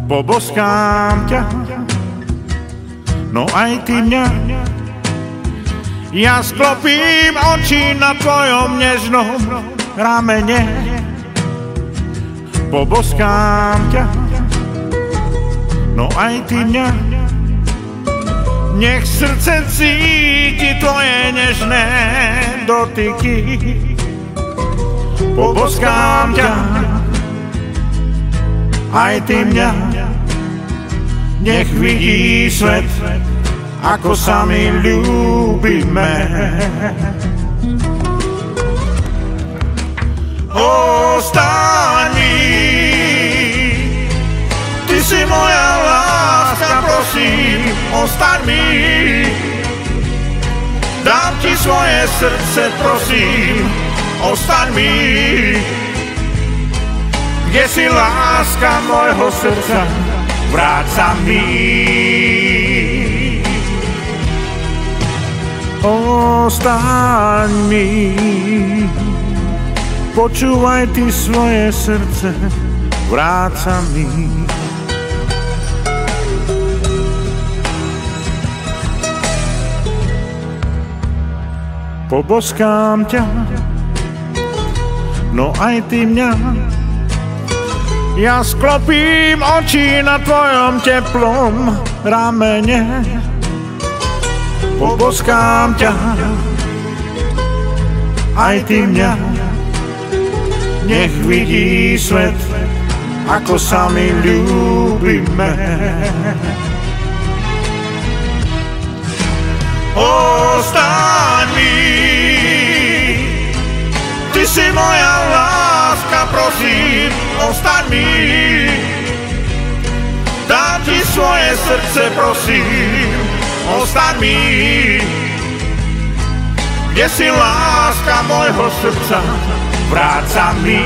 Poboskám ťa, no aj ty mňa. Ja sklopím oči na tvojom nežnom ramene. Poboskám ťa, no aj ty mňa. Nech srdce cíti tvoje nežné dotyky. Poboskám ťa, aj ty mňa. Nech vidí svet, ako sa my ľúbime. Ostaň mi, ty si moja láska, prosím, ostaň mi. Dám ti svoje srdce, prosím, ostaň mi. Kde si láska môjho srdca, vráť sa mi. Ostaň mi, počúvaj ty svoje srdce, vráť sa mi. Poboskám ťa, no aj ty mňa. Ja sklopím oči na tvojom teplom ramene. Poboskám ťa, aj ty mňa. Nech vidí svet, ako sa my ľúbime. Ostaň mi, ty si moja láska, prosím, ostaň mi. Dám ti svoje srdce, prosím, ostaň mi. Kde si láska môjho srdca, vráť sa mi.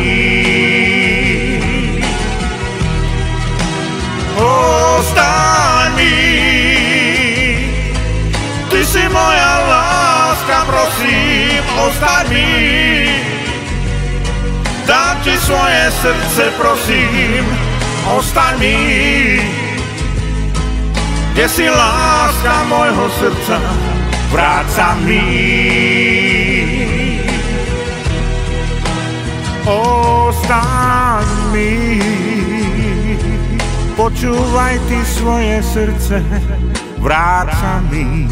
Ostaň mi, ty si moja láska, prosím, ostaň mi. Dám ti svoje srdce, prosím, ostaň mi. Kde si láska môjho srdca, vráť sa mi. Ostaň mi, počúvaj ty svoje srdce, vráť sa mi.